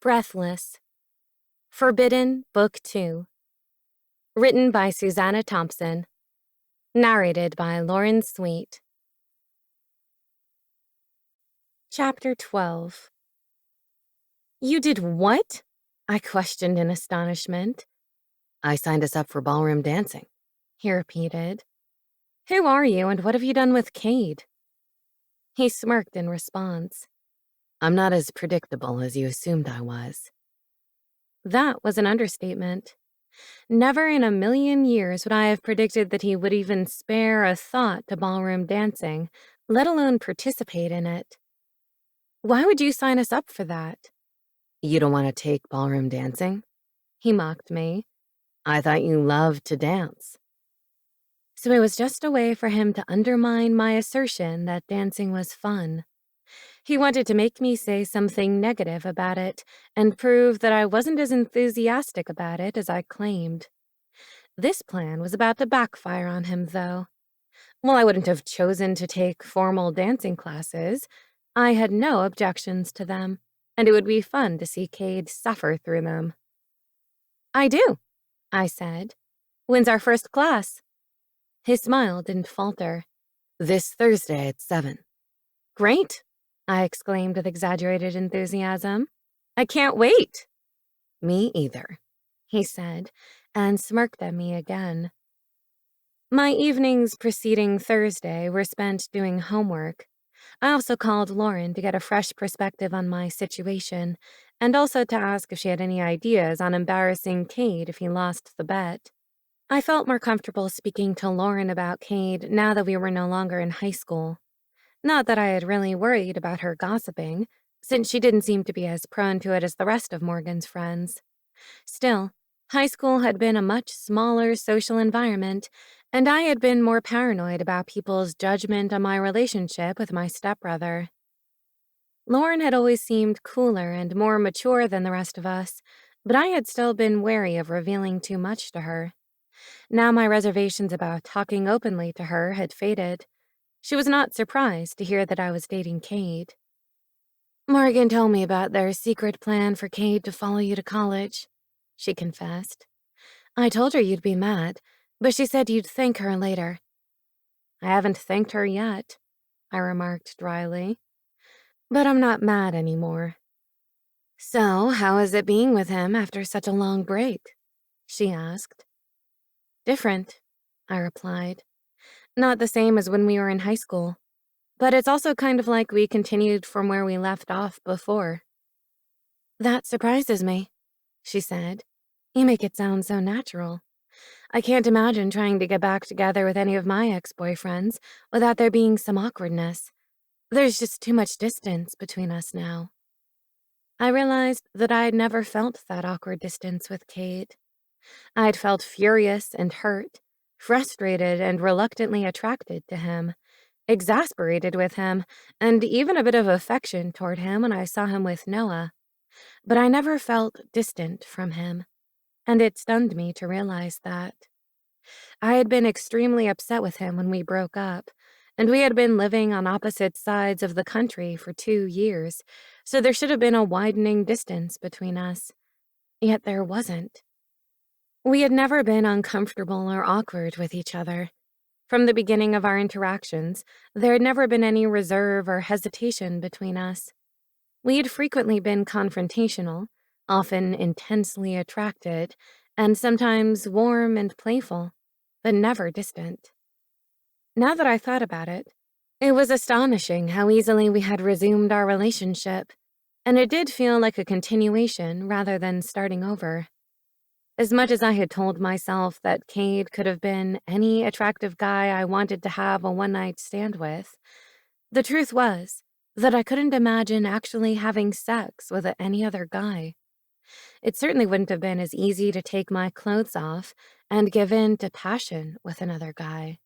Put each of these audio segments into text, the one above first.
Breathless. Forbidden, Book 2. Written by Susanna Thompson. Narrated by Lauren Sweet. Chapter 12. You did what? I questioned in astonishment. I signed us up for ballroom dancing, he repeated. Who are you and what have you done with Cade? He smirked in response. I'm not as predictable as you assumed I was. That was an understatement. Never in a million years would I have predicted that he would even spare a thought to ballroom dancing, let alone participate in it. Why would you sign us up for that? You don't want to take ballroom dancing? He mocked me. I thought you loved to dance. So it was just a way for him to undermine my assertion that dancing was fun. He wanted to make me say something negative about it and prove that I wasn't as enthusiastic about it as I claimed. This plan was about to backfire on him, though. While I wouldn't have chosen to take formal dancing classes, I had no objections to them, and it would be fun to see Cade suffer through them. I do, I said. When's our first class? His smile didn't falter. This Thursday at 7. Great, I exclaimed with exaggerated enthusiasm. I can't wait. Me either, he said, and smirked at me again. My evenings preceding Thursday were spent doing homework. I also called Lauren to get a fresh perspective on my situation, and also to ask if she had any ideas on embarrassing Cade if he lost the bet. I felt more comfortable speaking to Lauren about Cade now that we were no longer in high school. Not that I had really worried about her gossiping, since she didn't seem to be as prone to it as the rest of Morgan's friends. Still, high school had been a much smaller social environment, and I had been more paranoid about people's judgment on my relationship with my stepbrother. Lauren had always seemed cooler and more mature than the rest of us, but I had still been wary of revealing too much to her. Now my reservations about talking openly to her had faded. She was not surprised to hear that I was dating Cade. Morgan told me about their secret plan for Cade to follow you to college, she confessed. I told her you'd be mad, but she said you'd thank her later. I haven't thanked her yet, I remarked dryly. But I'm not mad anymore. So, how is it being with him after such a long break? She asked. Different, I replied. Not the same as when we were in high school. But it's also kind of like we continued from where we left off before. That surprises me, she said. You make it sound so natural. I can't imagine trying to get back together with any of my ex-boyfriends without there being some awkwardness. There's just too much distance between us now. I realized that I had never felt that awkward distance with Cade. I had felt furious and hurt, frustrated and reluctantly attracted to him, exasperated with him, and even a bit of affection toward him when I saw him with Noah. But I never felt distant from him, and it stunned me to realize that. I had been extremely upset with him when we broke up, and we had been living on opposite sides of the country for 2 years, so there should have been a widening distance between us. Yet there wasn't. We had never been uncomfortable or awkward with each other. From the beginning of our interactions, there had never been any reserve or hesitation between us. We had frequently been confrontational, often intensely attracted, and sometimes warm and playful, but never distant. Now that I thought about it, it was astonishing how easily we had resumed our relationship, and it did feel like a continuation rather than starting over. As much as I had told myself that Cade could have been any attractive guy I wanted to have a one-night stand with, the truth was that I couldn't imagine actually having sex with any other guy. It certainly wouldn't have been as easy to take my clothes off and give in to passion with another guy.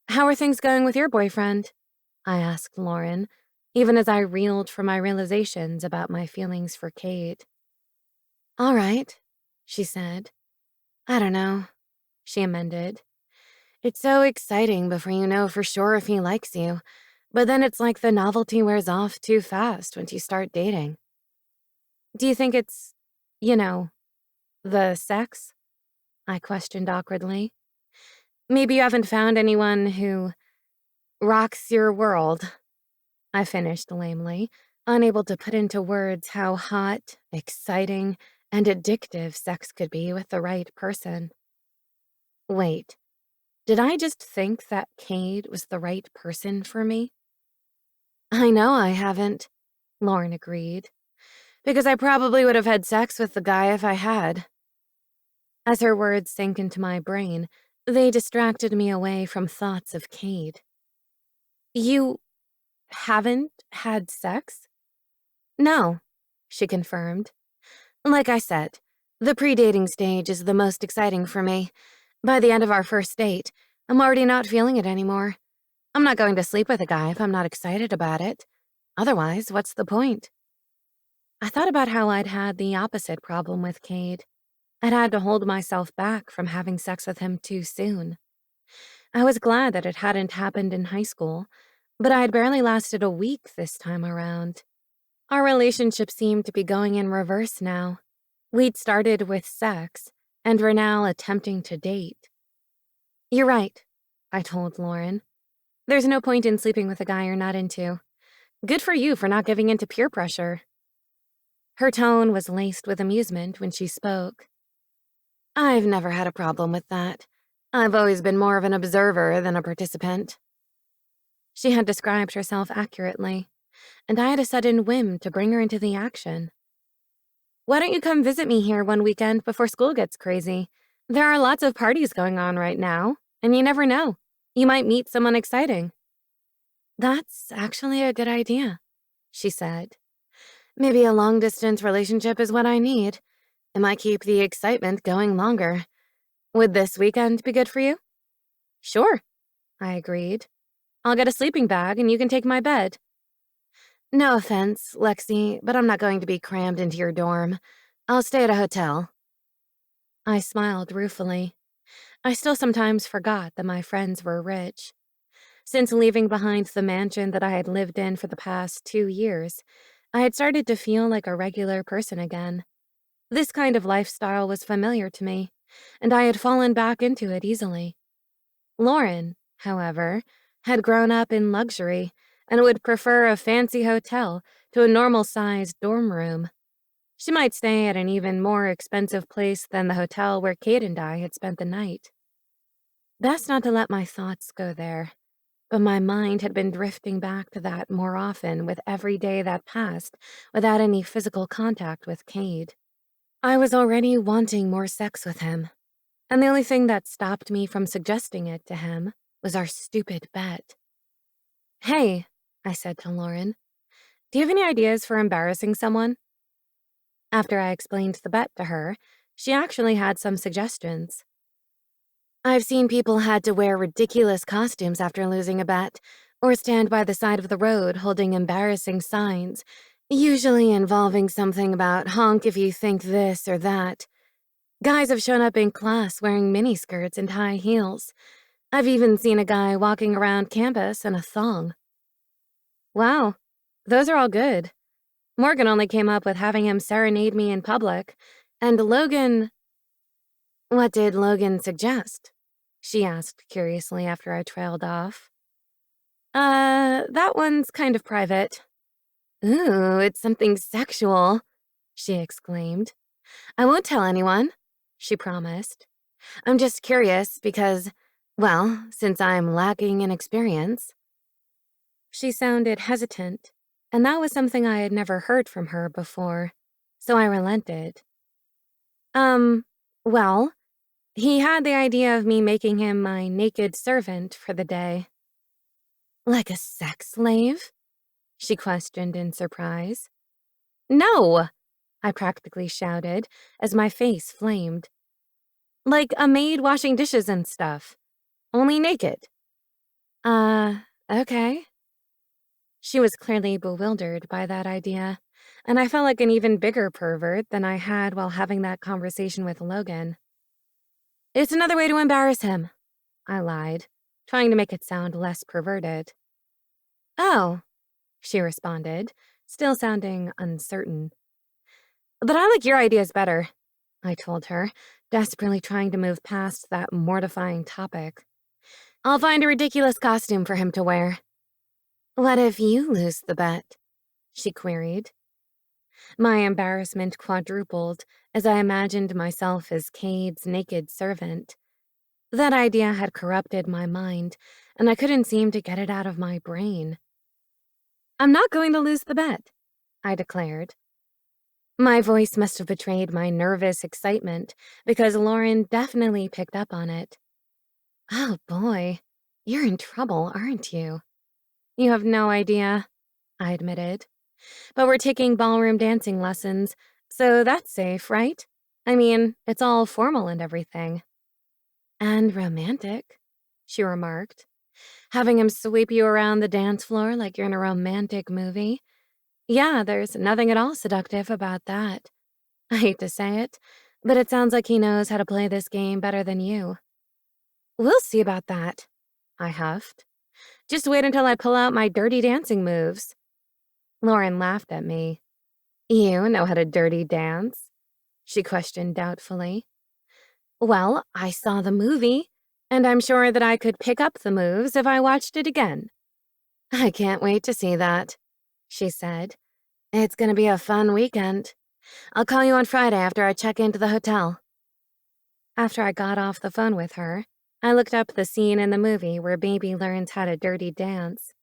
How are things going with your boyfriend? I asked Lauren, even as I reeled from my realizations about my feelings for Cade. All right, she said. I don't know, she amended. It's so exciting before you know for sure if he likes you, but then it's like the novelty wears off too fast once you start dating. Do you think it's, you know, the sex? I questioned awkwardly. Maybe you haven't found anyone who rocks your world, I finished lamely, unable to put into words how hot, exciting, and addictive sex could be with the right person. Wait, did I just think that Cade was the right person for me? I know I haven't, Lauren agreed, because I probably would have had sex with the guy if I had. As her words sank into my brain, they distracted me away from thoughts of Cade. You haven't had sex? No, she confirmed. Like I said, the pre-dating stage is the most exciting for me. By the end of our first date, I'm already not feeling it anymore. I'm not going to sleep with a guy if I'm not excited about it. Otherwise, what's the point? I thought about how I'd had the opposite problem with Cade. I'd had to hold myself back from having sex with him too soon. I was glad that it hadn't happened in high school, but I had barely lasted a week this time around. Our relationship seemed to be going in reverse now. We'd started with sex, and were now attempting to date. You're right, I told Lauren. There's no point in sleeping with a guy you're not into. Good for you for not giving in to peer pressure. Her tone was laced with amusement when she spoke. I've never had a problem with that. I've always been more of an observer than a participant. She had described herself accurately, and I had a sudden whim to bring her into the action. Why don't you come visit me here one weekend before school gets crazy? There are lots of parties going on right now, and you never know. You might meet someone exciting. That's actually a good idea, she said. Maybe a long-distance relationship is what I need. It might keep the excitement going longer. Would this weekend be good for you? Sure, I agreed. I'll get a sleeping bag and you can take my bed. No offense, Lexie, but I'm not going to be crammed into your dorm. I'll stay at a hotel. I smiled ruefully. I still sometimes forgot that my friends were rich. Since leaving behind the mansion that I had lived in for the past 2 years, I had started to feel like a regular person again. This kind of lifestyle was familiar to me, and I had fallen back into it easily. Lauren, however, had grown up in luxury and would prefer a fancy hotel to a normal-sized dorm room. She might stay at an even more expensive place than the hotel where Cade and I had spent the night. Best not to let my thoughts go there, but my mind had been drifting back to that more often with every day that passed without any physical contact with Cade. I was already wanting more sex with him, and the only thing that stopped me from suggesting it to him was our stupid bet. Hey, I said to Lauren, do you have any ideas for embarrassing someone? After I explained the bet to her, she actually had some suggestions. I've seen people had to wear ridiculous costumes after losing a bet, or stand by the side of the road holding embarrassing signs, usually involving something about honk if you think this or that. Guys have shown up in class wearing miniskirts and high heels. I've even seen a guy walking around campus in a thong. Wow, those are all good. Morgan only came up with having him serenade me in public, and Logan— What did Logan suggest? She asked curiously after I trailed off. That one's kind of private. Ooh, it's something sexual, she exclaimed. I won't tell anyone, she promised. I'm just curious because, well, since I'm lacking in experience. She sounded hesitant, and that was something I had never heard from her before, so I relented. Um, well, he had the idea of me making him my naked servant for the day. Like a sex slave? She questioned in surprise. No, I practically shouted as my face flamed. Like a maid washing dishes and stuff, only naked. Uh, okay. She was clearly bewildered by that idea, and I felt like an even bigger pervert than I had while having that conversation with Logan. It's another way to embarrass him, I lied, trying to make it sound less perverted. Oh, she responded, still sounding uncertain. But I like your ideas better, I told her, desperately trying to move past that mortifying topic. I'll find a ridiculous costume for him to wear. What if you lose the bet? She queried. My embarrassment quadrupled as I imagined myself as Cade's naked servant. That idea had corrupted my mind, and I couldn't seem to get it out of my brain. I'm not going to lose the bet, I declared. My voice must have betrayed my nervous excitement because Lauren definitely picked up on it. Oh boy, you're in trouble, aren't you? You have no idea, I admitted. But we're taking ballroom dancing lessons, so that's safe, right? I mean, it's all formal and everything. And romantic, she remarked. Having him sweep you around the dance floor like you're in a romantic movie. Yeah, there's nothing at all seductive about that. I hate to say it, but it sounds like he knows how to play this game better than you. We'll see about that, I huffed. Just wait until I pull out my dirty dancing moves. Lauren laughed at me. You know how to dirty dance? She questioned doubtfully. Well, I saw the movie, and I'm sure that I could pick up the moves if I watched it again. I can't wait to see that, she said. It's gonna be a fun weekend. I'll call you on Friday after I check into the hotel. After I got off the phone with her, I looked up the scene in the movie where Baby learns how to dirty dance.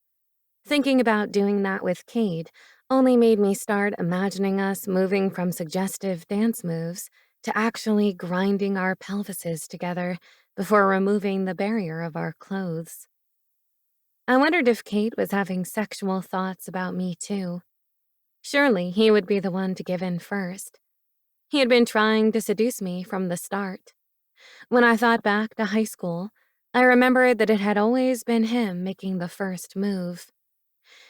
Thinking about doing that with Cade only made me start imagining us moving from suggestive dance moves to actually grinding our pelvises together before removing the barrier of our clothes. I wondered if Cade was having sexual thoughts about me too. Surely he would be the one to give in first. He had been trying to seduce me from the start. When I thought back to high school, I remembered that it had always been him making the first move.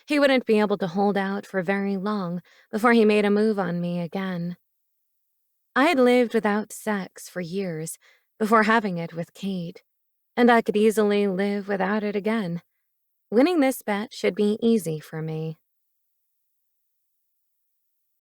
He wouldn't be able to hold out for very long before he made a move on me again. I had lived without sex for years before having it with Cade, and I could easily live without it again. Winning this bet should be easy for me.